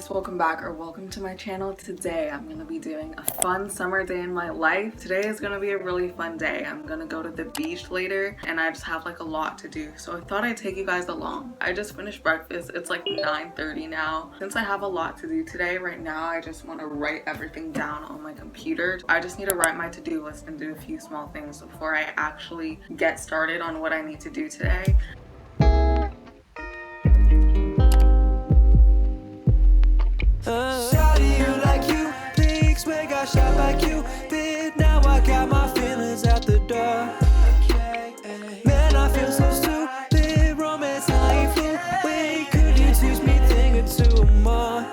guys, welcome back or welcome to my channel. Today I'm gonna be doing a fun summer day in my life. Today is gonna be a really fun day. I'm gonna go to the beach later and I just have like a lot to do, so I thought I'd take you guys along. I just finished breakfast. It's like 9:30 now. Since I have a lot to do today, right now I just want to write everything down on my computer. I just need to write my to-do list and do a few small things before I actually get started on what I need to do today. Shawty, you like you, pics, we got shot like you did. Now I got my feelings at the door. Man, I feel so stupid, romance I ain't fluid. Could you teach me thing or two more?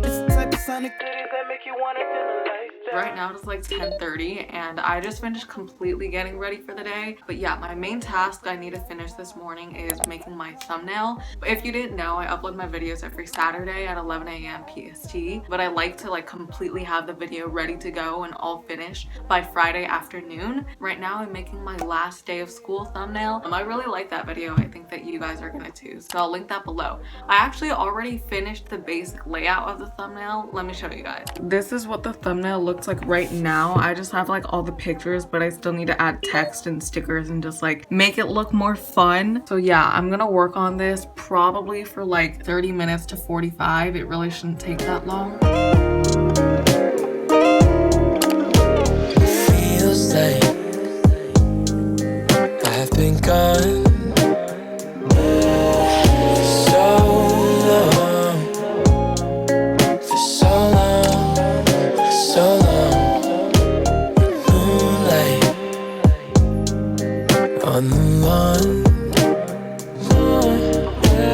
This type of sonic that make you wanna feel alive. Right now it's like 10:30 and I just finished completely getting ready for the day. But yeah, my main task I need to finish this morning is making my thumbnail. If you didn't know, I upload my videos every Saturday at 11 a.m. PST, but I like to like completely have the video ready to go and all finished by Friday afternoon. Right now I'm making my last day of school thumbnail. I really like that video. I think that you guys are gonna too, so I'll link that below. I actually already finished the basic layout of the thumbnail. Let me show you guys. This is what the thumbnail looks like right now. I just have like all the pictures, but I still need to add text and stickers and just like make it look more fun. So yeah, I'm gonna work on this probably for like 30 minutes to 45. It really shouldn't take that long. Feels like I've been gone on the lawn,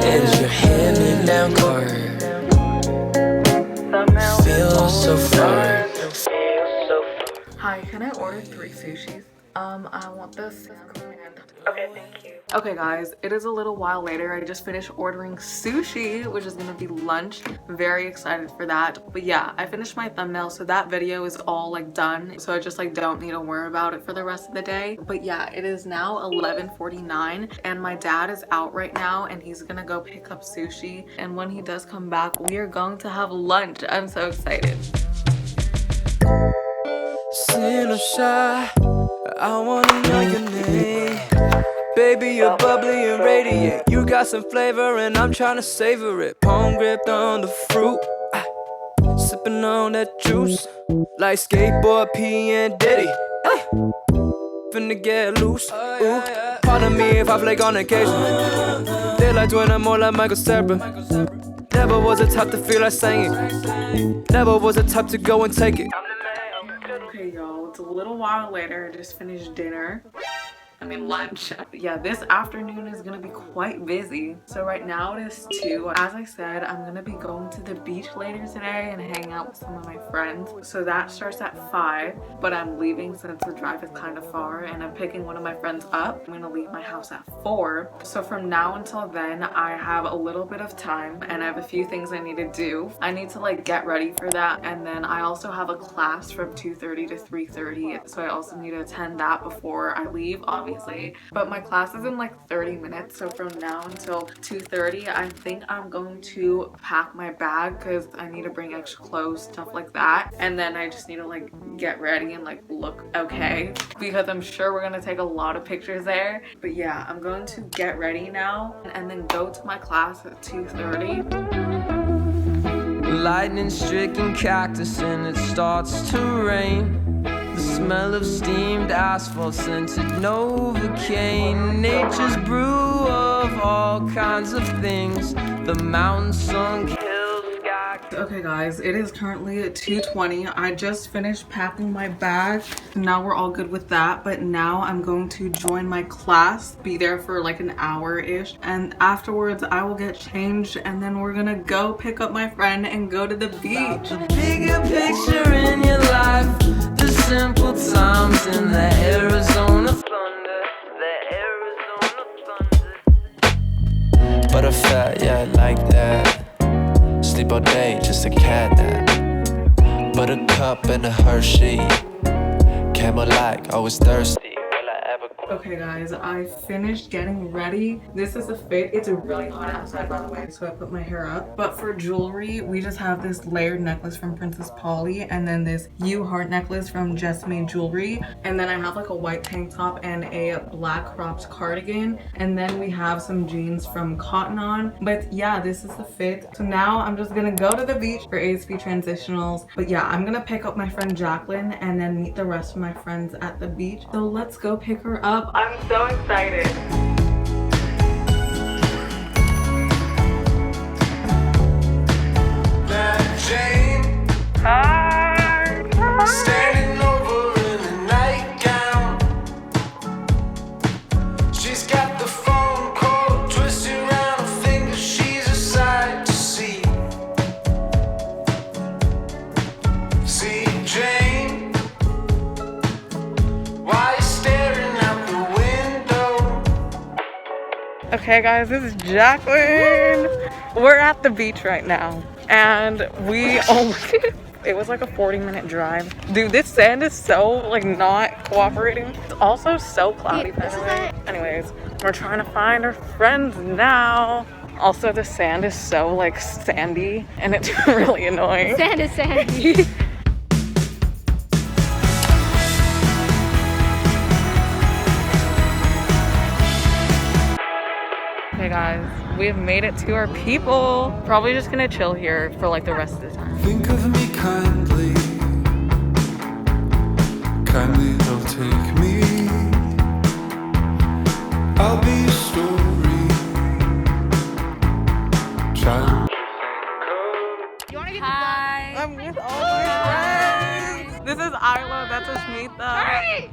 and your hand-me-down car feels so far. Hi, can I order 3 sushis? I want this. Okay, thank you. Okay guys, it is a little while later. I just finished ordering sushi, which is gonna be lunch. Very excited for that. But yeah, I finished my thumbnail, so that video is all like done. So I just like don't need to worry about it for the rest of the day. But yeah, it is now 11:49 and my dad is out right now and he's gonna go pick up sushi. And when he does come back, we are going to have lunch. I'm so excited. Sin or shy, I wanna know your name. Baby, you're bubbly and radiant. You got some flavor and I'm trying to savor it. Palm gripped on the fruit, sipping on that juice, like skateboard P and Diddy. Finna get loose. Ooh, pardon me if I flake on occasion. Feel like doing more like Michael Sarah. Never was a type to feel like singing. Never was a type to go and take it. Okay y'all, it's a little while later. I just finished dinner. Lunch. Yeah, this afternoon is gonna be quite busy. So right now it is 2. As I said, I'm gonna be going to the beach later today and hang out with some of my friends. So that starts at 5, but I'm leaving since the drive is kind of far and I'm picking one of my friends up. I'm gonna leave my house at 4. So from now until then, I have a little bit of time and I have a few things I need to do. I need to like get ready for that, and then I also have a class from 2:30 to 3:30. So I also need to attend that before I leave, obviously. But my class is in like 30 minutes, so from now until 2:30 I think I'm going to pack my bag because I need to bring extra clothes, stuff like that, and then I just need to like get ready and like look okay because I'm sure we're gonna take a lot of pictures there. But yeah, I'm going to get ready now and then go to my class at 2:30. Lightning-stricken cactus and it starts to rain. The smell of steamed asphalt, scented Novocaine. Nature's brew of all kinds of things. The mountain sun kills sky. Okay guys, it is currently at 2:20. I just finished packing my bag. Now we're all good with that, but now I'm going to join my class, be there for like an hour-ish, and afterwards I will get changed and then we're gonna go pick up my friend and go to the beach. The bigger picture in your life, the simple times in the Arizona thunder, the Arizona thunder. But I felt, yeah, like that. Sleep all day, just a cat nap. Buttercup and a Hershey. Camel like, always thirsty. Will I ever quit? Okay guys, I finished getting ready. This is the fit. It's really hot outside, by the way, so I put my hair up. But for jewelry, we just have this layered necklace from Princess Polly, and then this U heart necklace from Jessamine Jewelry, and then I have like a white tank top and a black cropped cardigan, and then we have some jeans from Cotton On. But yeah, this is the fit. So now I'm just gonna go to the beach for ASB transitionals. But yeah, I'm gonna pick up my friend Jacquelyn and then meet the rest of my friends at the beach. So let's go pick her up. I'm so excited. Hi. Standing over in a nightgown. She's got the phone call twisted around her finger. She's a sight to see. See, Jane, why you staring out the window? Okay guys, this is Jacquelyn. We're at the beach right now and we only it was like a 40-minute drive. Dude, this sand is so like not cooperating. It's also so cloudy, by the way. Anyways, we're trying to find our friends now. Also, the sand is so like sandy and it's really annoying. Sand is sandy. Okay guys, we have made it to our people. Probably just gonna chill here for like the rest of the time. Think of me kindly. Kindly don't take me. I'll be a story. Try. Hi. I'm with all my friends. This is Isla, that's Ashmita. Hi.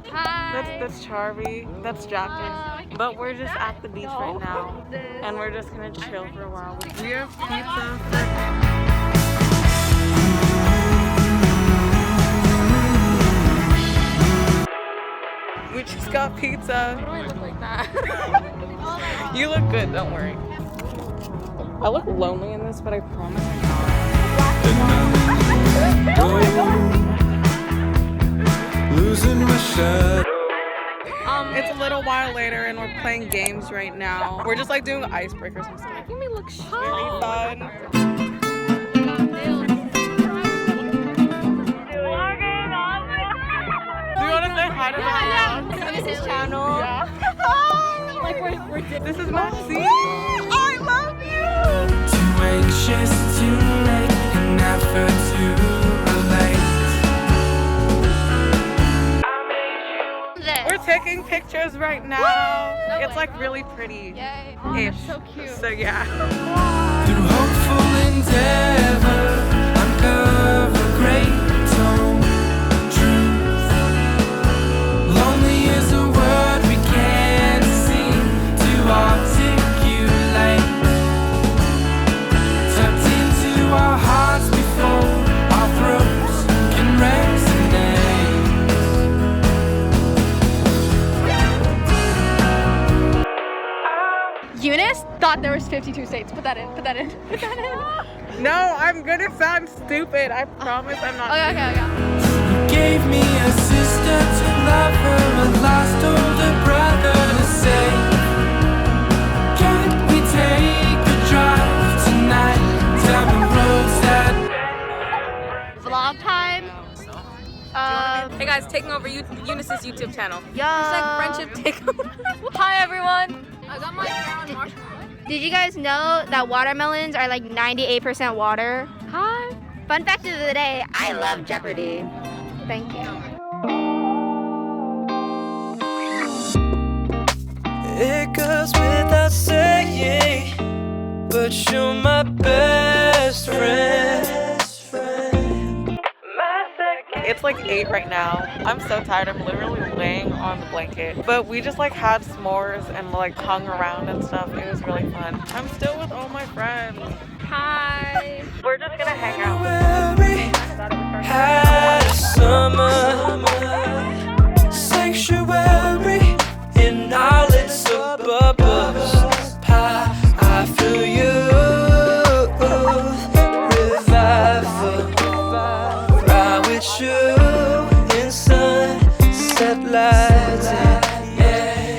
That's Charby, that's Jacquelyn. But we're just at the beach right now. And we're just gonna chill for a while. We have pizza. We just got pizza. Why do I look like that? You look good, don't worry. I look lonely in this, but I promise I'm not. Losing my shadow. It's a little while later and we're playing games right now. We're just like doing icebreakers and stuff. Making me look shy. Very fun. Do you want to say hi to the vlog? This is channel. Yeah. Like we're This is Maxine. I love you. Too anxious to make an effort to relate. We're taking pictures right now. No It's way. like really pretty. Yay. Ish. So cute. So yeah. Through hopeful endeavor, uncover great tone truth. Lonely is a word we can't seem to articulate. Tucked into our hearts before our throats can resonate. Unice thought there was 52 states. Put that in. Put that in. Put that in. No, I'm gonna sound stupid. I promise I'm not. Okay. You gave me a sister to love her, a lost older brother to save. Can we take a drive tonight down the roads that Vlog time. Hey guys, taking over Unice's YouTube channel. Yeah. It's like friendship takeover. Hi everyone. I got my hair on marshmallow. Did you guys know that watermelons are like 98% water? Hi. Fun fact of the day, I love Jeopardy. Thank you. it goes without saying, but you're my best friend. It's like 8 right now. I'm so tired. I'm literally laying on the blanket. But we just like had s'mores and like hung around and stuff. It was really fun. I'm still with all my friends. Hi. We're just gonna hang out. Had a summer sanctuary in our little suburbs. I feel you, revival. Ride with you in sunset lights. Yeah.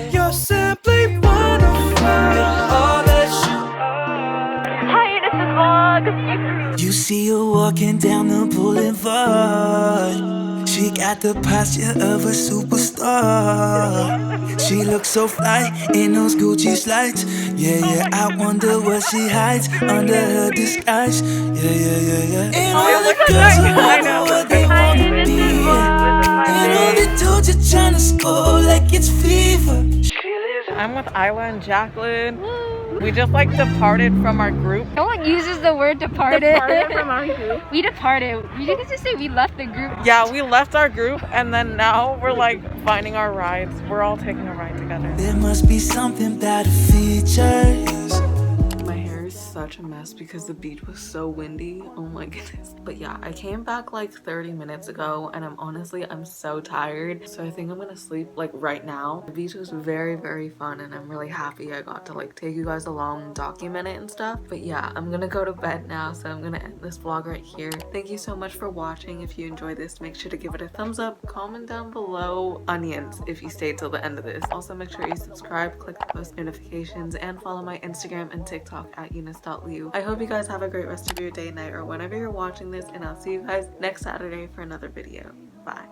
walking down the boulevard. She got the posture of a superstar. She looks so fly in those Gucci slides. Yeah, yeah, I wonder what she hides under her disguise. Yeah, yeah, yeah, yeah. And all the girls around know what they wanna be. And all the dudes are trying to score like it's fever. I'm with Isla and Jacquelyn. We just like departed from our group. No one uses the word departed. Departed from our group. We departed. You didn't just say we left the group. Yeah, we left our group and then now we're like finding our rides. We're all taking a ride together. There must be something about the features. My hair is such a mess because the beach was so windy. Oh my goodness. But yeah, I came back like 30 minutes ago and I'm so tired. So I think I'm gonna sleep like right now. The beach was very, very fun and I'm really happy I got to like take you guys along, document it and stuff. But yeah, I'm gonna go to bed now, so I'm gonna end this vlog right here. Thank you so much for watching. If you enjoyed this, make sure to give it a thumbs up, comment down below onions if you stayed till the end of this. Also make sure you subscribe, click the post notifications, and follow my Instagram and TikTok at unice.liu. I hope you guys have a great rest of your day, night, or whenever you're watching this, and I'll see you guys next Saturday for another video. Bye.